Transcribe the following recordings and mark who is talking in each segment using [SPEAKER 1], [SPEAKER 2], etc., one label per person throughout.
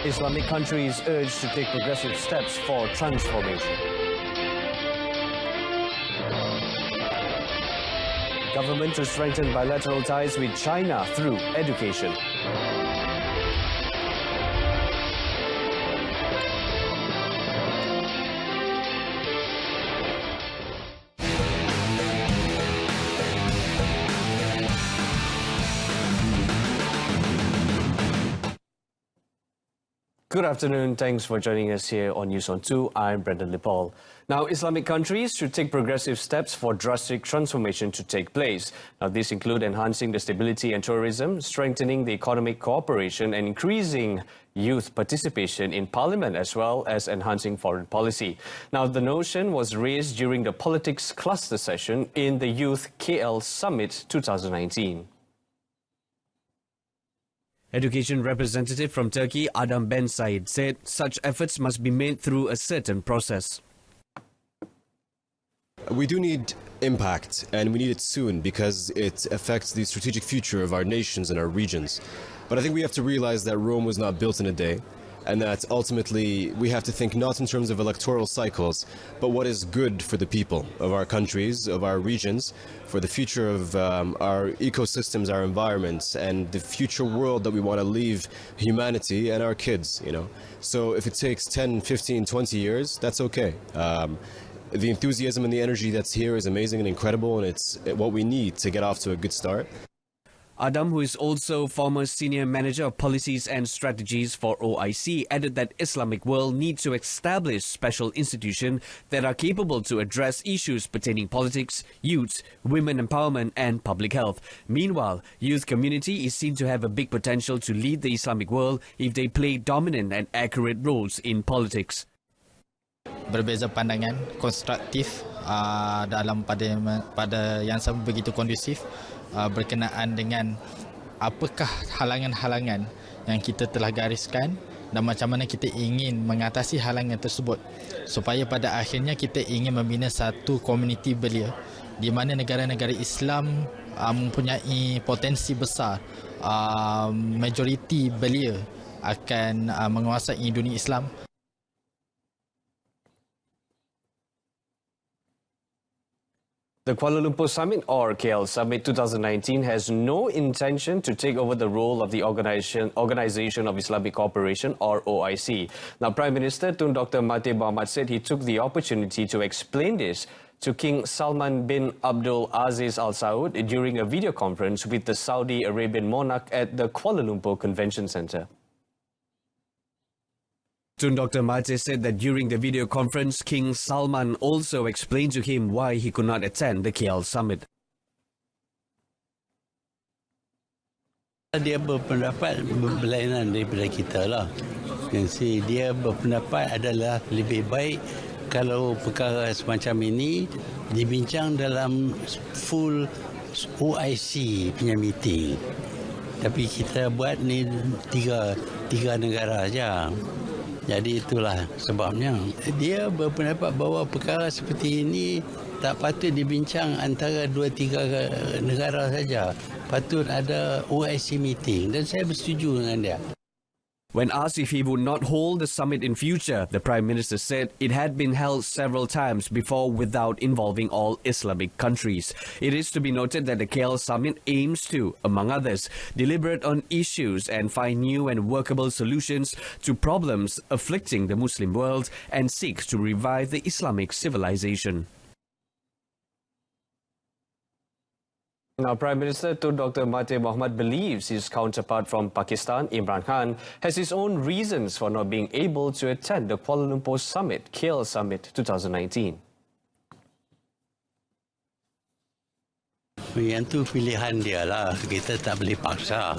[SPEAKER 1] Islamic countries urged to take progressive steps for transformation. Government to strengthen bilateral ties with China through education. Good afternoon. Thanks for joining us here on News on 2. I'm Brendan Lipol. Now, Islamic countries should take progressive steps for drastic transformation to take place. Now, these include enhancing the stability and tourism, strengthening the economic cooperation, and increasing youth participation in parliament, as well as enhancing foreign policy. Now, the notion was raised during the politics cluster session in the Youth KL Summit 2019. Education representative from Turkey, Adam Ben Said, said such efforts must be made through a certain process.
[SPEAKER 2] We do need impact, and we need it soon because it affects the strategic future of our nations and our regions. But I think we have to realize that Rome was not built in a day, and that ultimately we have to think not in terms of electoral cycles, but what is good for the people of our countries, of our regions, for the future of our ecosystems, our environments, and the future world that we want to leave humanity and our kids, you know. So if it takes 10, 15, 20 years, that's okay. The enthusiasm and the energy that's here is amazing and incredible, and it's what we need to get off to a good start.
[SPEAKER 1] Adam, who is also former senior manager of policies and strategies for OIC, added that Islamic world needs to establish special institutions that are capable to address issues pertaining politics, youth, women empowerment and public health. Meanwhile, youth community is seen to have a big potential to lead the Islamic world if they play dominant and accurate roles in politics.
[SPEAKER 3] Berbeza pandangan konstruktif dalam pada yang sama begitu kondusif berkenaan dengan apakah halangan-halangan yang kita telah gariskan dan macam mana kita ingin mengatasi halangan tersebut supaya pada akhirnya kita ingin membina satu komuniti belia di mana negara-negara Islam mempunyai potensi besar, majoriti belia akan menguasai dunia Islam.
[SPEAKER 1] The Kuala Lumpur Summit, or KL Summit 2019, has no intention to take over the role of the Organisation of Islamic Cooperation, or OIC. Now, Prime Minister Tun Dr. Mahathir Mohamad said he took the opportunity to explain this to King Salman bin Abdul Aziz Al Saud during a video conference with the Saudi Arabian monarch at the Kuala Lumpur Convention Centre. Tun Dr. Mahathir said that during the video conference, King Salman also explained to him why he could not attend the KL Summit.
[SPEAKER 4] Dia berpendapat berlainan daripada kita lah. Jadi dia berpendapat adalah lebih baik kalau perkara semacam ini dibincang dalam full OIC punya meeting. Tapi kita buat ni tiga negara saja. Jadi itulah sebabnya. Dia berpendapat bahawa perkara seperti ini tak patut dibincang antara 2-3 negara saja. Patut ada OIC meeting dan saya bersetuju dengan dia.
[SPEAKER 1] When asked if he would not hold the summit in future, the Prime Minister said it had been held several times before without involving all Islamic countries. It is to be noted that the KL Summit aims to, among others, deliberate on issues and find new and workable solutions to problems afflicting the Muslim world and seeks to revive the Islamic civilization. Now, Prime Minister Tun Dr. Mahathir Mohamad believes his counterpart from Pakistan, Imran Khan, has his own reasons for not being able to attend the Kuala Lumpur Summit, KL Summit 2019.
[SPEAKER 4] Yang tu pilihan dia lah. Kita tak boleh paksa.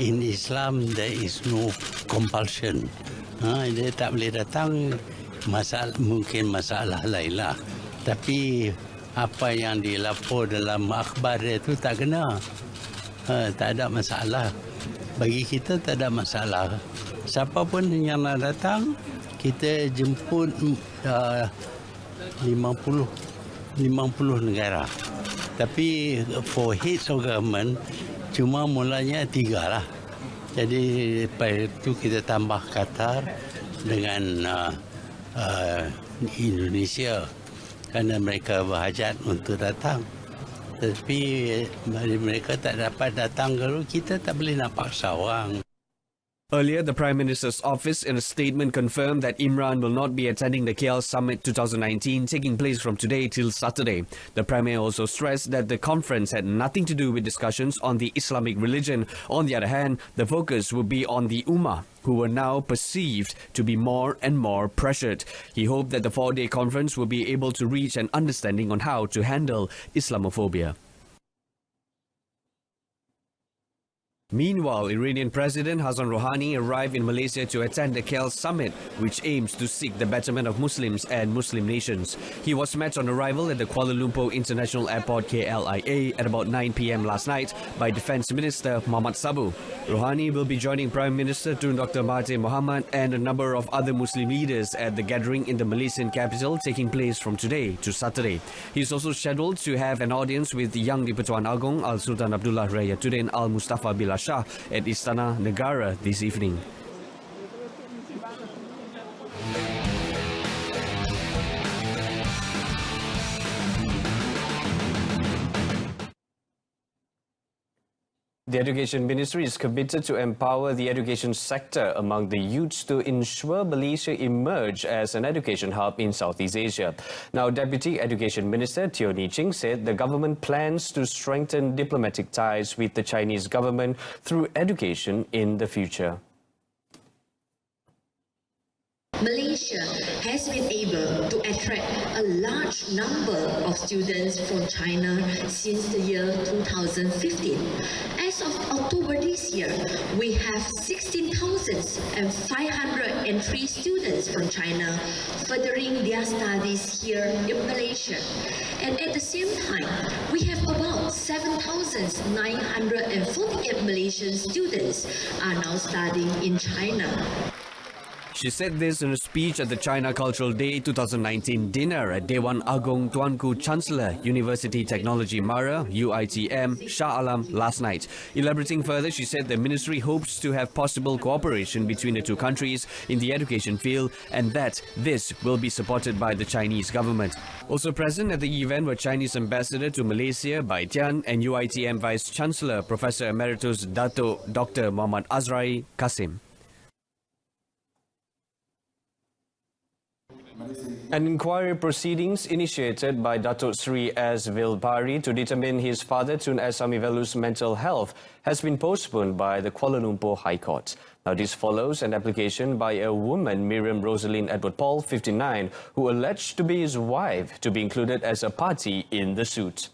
[SPEAKER 4] In Islam, there is no compulsion. Dia tak boleh datang, mungkin masalah lain lah. Tapi apa yang dilapor dalam akhbar itu tak kena. Tak ada masalah. Bagi kita tak ada masalah. Siapa pun yang nak datang, kita jemput 50 negara. Tapi for heads of government, cuma mulanya 3 lah. Jadi lepas itu kita tambah Qatar dengan Indonesia kerana mereka berhajat untuk datang. Tapi mereka tak dapat datang, kalau kita tak boleh nak paksa orang.
[SPEAKER 1] Earlier, the Prime Minister's office in a statement confirmed that Imran will not be attending the KL Summit 2019 taking place from today till Saturday. The Premier also stressed that the conference had nothing to do with discussions on the Islamic religion. On the other hand, the focus would be on the Ummah, who were now perceived to be more and more pressured. He hoped that the 4-day conference will be able to reach an understanding on how to handle Islamophobia. Meanwhile, Iranian President Hassan Rouhani arrived in Malaysia to attend the KL Summit, which aims to seek the betterment of Muslims and Muslim nations. He was met on arrival at the Kuala Lumpur International Airport KLIA at about 9 p.m. last night by Defence Minister Muhammad Sabu. Rouhani will be joining Prime Minister Tun Dr. Mahathir Mohamad and a number of other Muslim leaders at the gathering in the Malaysian capital taking place from today to Saturday. He is also scheduled to have an audience with the Yang di-Pertuan Agong Al-Sultan Abdullah Rayatuddin Al-Mustafa Billah Shah at Istana Negara this evening. The Education Ministry is committed to empower the education sector among the youths to ensure Malaysia emerge as an education hub in Southeast Asia. Now, Deputy Education Minister Teo Ni Ching said the government plans to strengthen diplomatic ties with the Chinese government through education in the future.
[SPEAKER 5] Malaysia has been able to attract a large number of students from China since the year 2015. As of October this year, we have 16,503 students from China furthering their studies here in Malaysia. And at the same time, we have about 7,948 Malaysian students are now studying in China.
[SPEAKER 1] She said this in a speech at the China Cultural Day 2019 dinner at Dewan Agong Tuanku Chancellor, University Technology Mara, UITM, Shah Alam last night. Elaborating further, she said the ministry hopes to have possible cooperation between the two countries in the education field and that this will be supported by the Chinese government. Also present at the event were Chinese Ambassador to Malaysia Bai Tian and UITM Vice Chancellor Professor Emeritus Dato Dr. Muhammad Azrai Kasim. An inquiry proceedings initiated by Datuk Sri S. Vilpari to determine his father Tun S. Samivelu's mental health has been postponed by the Kuala Lumpur High Court. Now, this follows an application by a woman, Miriam Rosaline Edward Paul, 59, who alleged to be his wife, to be included as a party in the suit.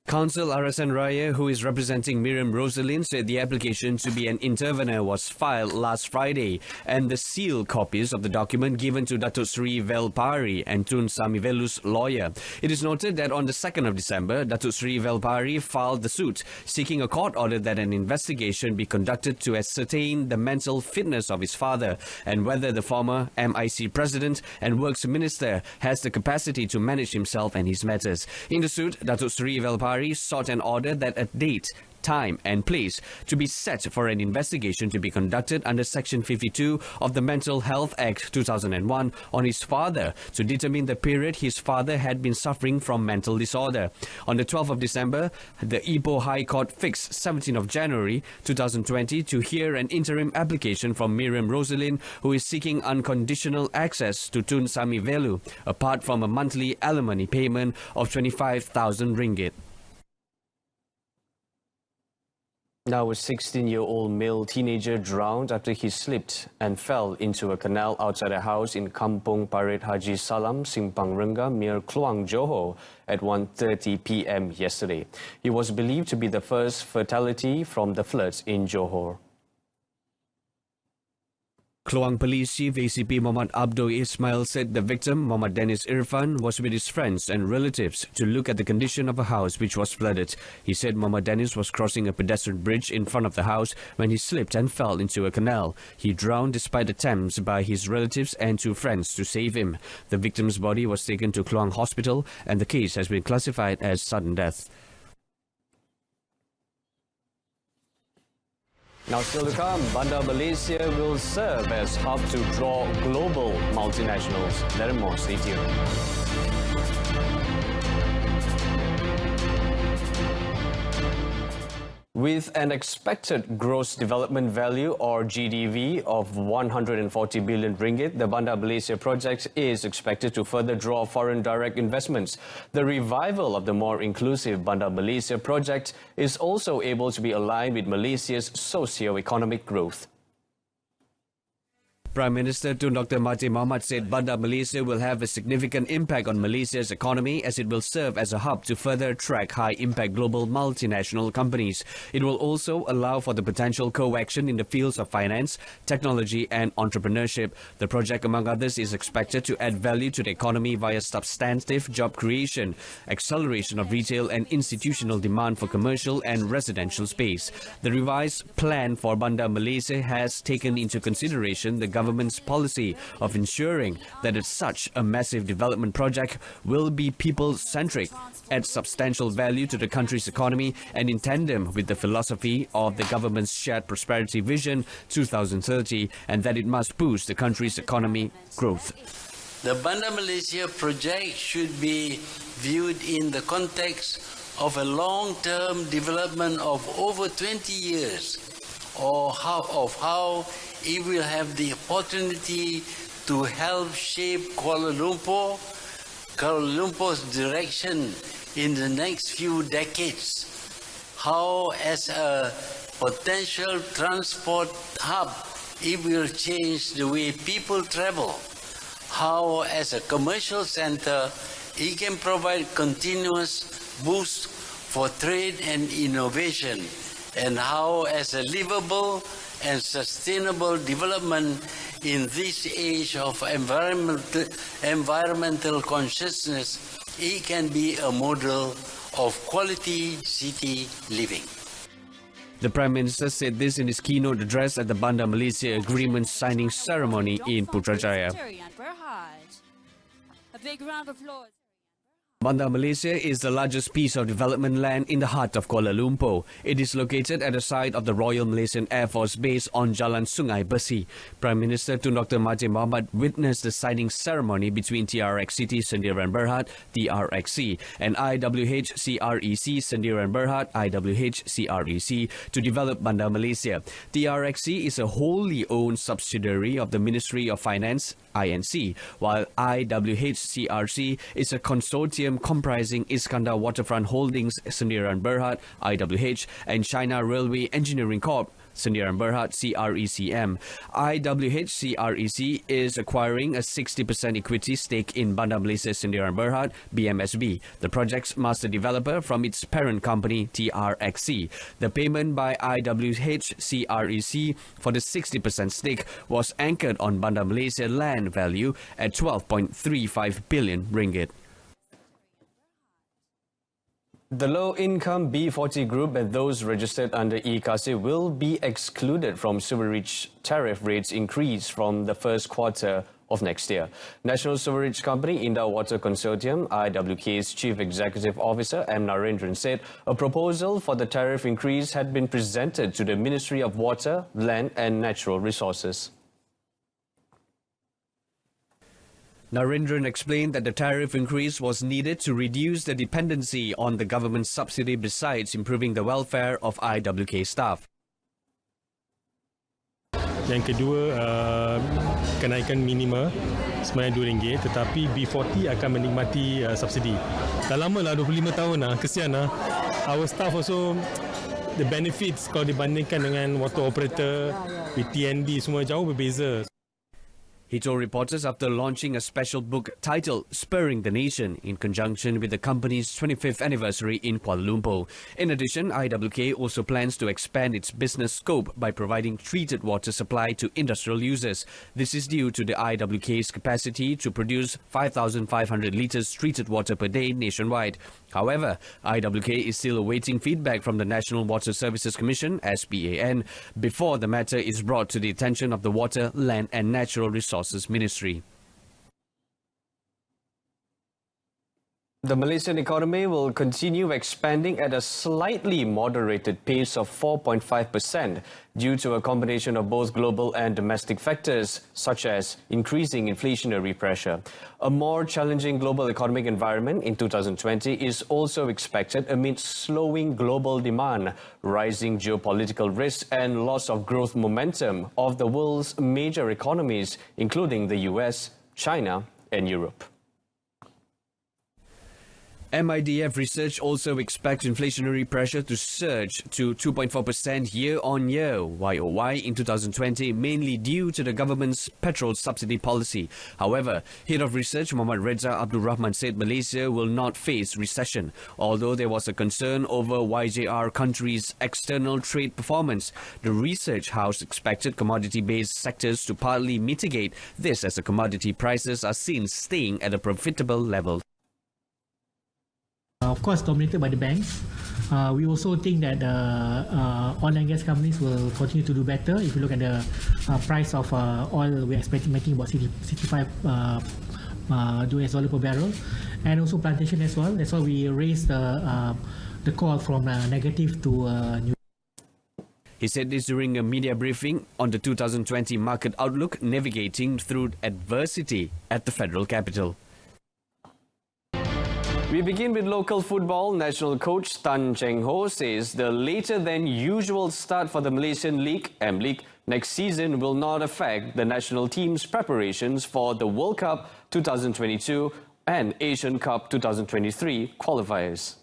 [SPEAKER 1] Counsel RSN Raya, who is representing Miriam Rosaline, said the application to be an intervener was filed last Friday and the sealed copies of the document given to Datuk Sri Velpari and Tun Samivelu's lawyer. It is noted that on the 2nd of December, Datuk Sri Velpari filed the suit, seeking a court order that an investigation be conducted to ascertain the mental fitness of his father and whether the former MIC President and Works Minister has the capacity to manage himself and his matters. In the suit, Datuk Sri Velpari sought an order that a date, time and place to be set for an investigation to be conducted under Section 52 of the Mental Health Act 2001 on his father to determine the period his father had been suffering from mental disorder. On the 12th of December, the Ipoh High Court fixed 17th of January 2020 to hear an interim application from Miriam Rosaline, who is seeking unconditional access to Tun Samivelu, apart from a monthly alimony payment of 25,000 ringgit. Now, a 16-year-old male teenager drowned after he slipped and fell into a canal outside a house in Kampung Parit Haji Salam, Simpang Renga, near Kluang, Johor, at 1:30 p.m. yesterday. He was believed to be the first fatality from the floods in Johor. Kluang Police Chief ACP Muhammad Abdul Ismail said the victim, Muhammad Dennis Irfan, was with his friends and relatives to look at the condition of a house which was flooded. He said Muhammad Dennis was crossing a pedestrian bridge in front of the house when he slipped and fell into a canal. He drowned despite attempts by his relatives and two friends to save him. The victim's body was taken to Kluang Hospital and the case has been classified as sudden death. Now still to come, Bandar Malaysia will serve as hub to draw global multinationals. Let more, stay tuned. With an expected gross development value or GDV of 140 billion ringgit, the Bandar Malaysia project is expected to further draw foreign direct investments. The revival of the more inclusive Bandar Malaysia project is also able to be aligned with Malaysia's socio-economic growth. Prime Minister Tun Dr. Mahathir Mohamad said Bandar Malaysia will have a significant impact on Malaysia's economy as it will serve as a hub to further attract high-impact global multinational companies. It will also allow for the potential co-action in the fields of finance, technology and entrepreneurship. The project, among others, is expected to add value to the economy via substantive job creation, acceleration of retail and institutional demand for commercial and residential space. The revised plan for Bandar Malaysia has taken into consideration the government's policy of ensuring that such a massive development project will be people-centric, add substantial value to the country's economy and in tandem with the philosophy of the government's Shared Prosperity Vision 2030 and that it must boost the country's economic growth.
[SPEAKER 4] The Bandar Malaysia project should be viewed in the context of a long-term development of over 20 years or how it will have the opportunity to help shape Kuala Lumpur's direction in the next few decades. How as a potential transport hub, it will change the way people travel. How as a commercial center, it can provide continuous boost for trade and innovation. And how as a livable and sustainable development in this age of environmental consciousness, it can be a model of quality city living.
[SPEAKER 1] The Prime Minister said this in his keynote address at the Bandar Malaysia Agreement signing ceremony in Putrajaya.
[SPEAKER 6] A big round of applause.
[SPEAKER 1] Bandar Malaysia is the largest piece of development land in the heart of Kuala Lumpur. It is located at the site of the Royal Malaysian Air Force Base on Jalan Sungai Besi. Prime Minister Tun Dr. Mahathir Mohamad witnessed the signing ceremony between TRX City Sendirian Berhad, TRXC, and IWH CREC Sendirian Berhad, IWH CREC, to develop Bandar Malaysia. TRXC is a wholly owned subsidiary of the Ministry of Finance, INC, while IWH-CRC is a consortium comprising Iskandar Waterfront Holdings, Sendirian Berhad, IWH, and China Railway Engineering Corp, Sendirian Berhad, CRECM. IWH-CREC is acquiring a 60% equity stake in Bandar Malaysia Sendirian Berhad, BMSB, the project's master developer, from its parent company, TRXC. The payment by IWH-CREC for the 60% stake was anchored on Bandar Malaysia land value at 12.35 billion ringgit. The low-income B40 group and those registered under e-Kasih will be excluded from sewerage tariff rates increase from the first quarter of next year. National Sewerage Company Indah Water Consortium, IWK's Chief Executive Officer M. Narendran said a proposal for the tariff increase had been presented to the Ministry of Water, Land and Natural Resources. Narendran explained that the tariff increase was needed to reduce the dependency on the government subsidy besides improving the welfare of IWK staff.
[SPEAKER 7] Yang kedua, kenaikan minima sebenarnya RM2 tetapi B40 akan menikmati subsidi. Dah lama lah, 25 tahun lah, kesian lah. Our staff also, the benefits kalau dibandingkan dengan water operator, with TNB semua jauh berbeza.
[SPEAKER 1] He told reporters after launching a special book titled Spurring the Nation in conjunction with the company's 25th anniversary in Kuala Lumpur. In addition, IWK also plans to expand its business scope by providing treated water supply to industrial users. This is due to the IWK's capacity to produce 5,500 litres treated water per day nationwide. However, IWK is still awaiting feedback from the National Water Services Commission, SPAN, before the matter is brought to the attention of the Water, Land and Natural Resources Ministry. The Malaysian economy will continue expanding at a slightly moderated pace of 4.5% due to a combination of both global and domestic factors, such as increasing inflationary pressure. A more challenging global economic environment in 2020 is also expected amid slowing global demand, rising geopolitical risks, and loss of growth momentum of the world's major economies, including the US, China, and Europe. MIDF research also expects inflationary pressure to surge to 2.4% year-on-year YOY in 2020, mainly due to the government's petrol subsidy policy. However, Head of Research Muhammad Reza Abdul Rahman said Malaysia will not face recession, although there was a concern over YJR country's external trade performance. The research house expected commodity-based sectors to partly mitigate this as the commodity prices are seen staying at a profitable level.
[SPEAKER 6] Of course, dominated by the banks. We also think that oil and gas companies will continue to do better. If you look at the price of oil, we're expecting about $65 per barrel, and also plantation as well. That's why we raised the call from negative to new.
[SPEAKER 1] He said this during a media briefing on the 2020 market outlook, navigating through adversity at the federal capital. We begin with local football. National coach Tan Cheng Ho says the later than usual start for the Malaysian League, M-League, next season will not affect the national team's preparations for the World Cup 2022 and Asian Cup 2023 qualifiers.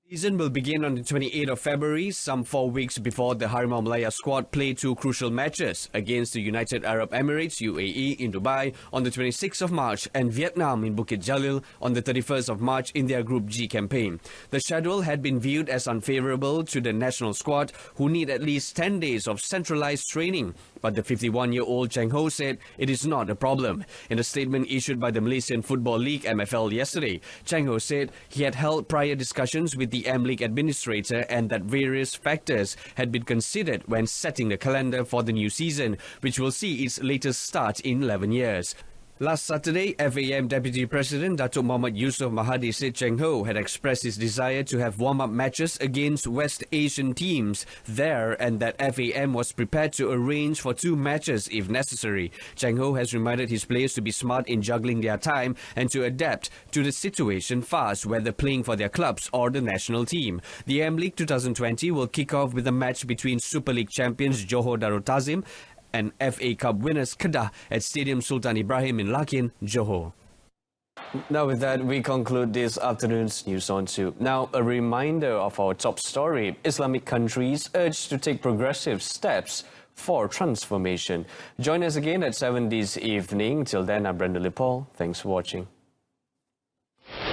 [SPEAKER 1] The season will begin on the 28th of February, some 4 weeks before the Harimau Malaya squad play two crucial matches against the United Arab Emirates UAE in Dubai on the 26th of March and Vietnam in Bukit Jalil on the 31st of March in their Group G campaign. The schedule had been viewed as unfavourable to the national squad, who need at least 10 days of centralised training. But the 51-year-old Cheng Ho said it is not a problem. In a statement issued by the Malaysian Football League MFL yesterday, Cheng Ho said he had held prior discussions with the M-League administrator and that various factors had been considered when setting the calendar for the new season, which will see its latest start in 11 years. Last Saturday, FAM Deputy President Datuk Muhammad Yusof Mahadi said Cheng Ho had expressed his desire to have warm-up matches against West Asian teams there and that FAM was prepared to arrange for 2 matches if necessary. Cheng Ho has reminded his players to be smart in juggling their time and to adapt to the situation fast, whether playing for their clubs or the national team. The M-League 2020 will kick off with a match between Super League champions Johor Darul Tazim and FA Cup winners Kedah at Stadium Sultan Ibrahim in Lakin, Johor. Now with that, we conclude this afternoon's News on 2. Now, a reminder of our top story. Islamic countries urged to take progressive steps for transformation. Join us again at 7 this evening. Till then, I'm Brenda Lipol. Thanks for watching.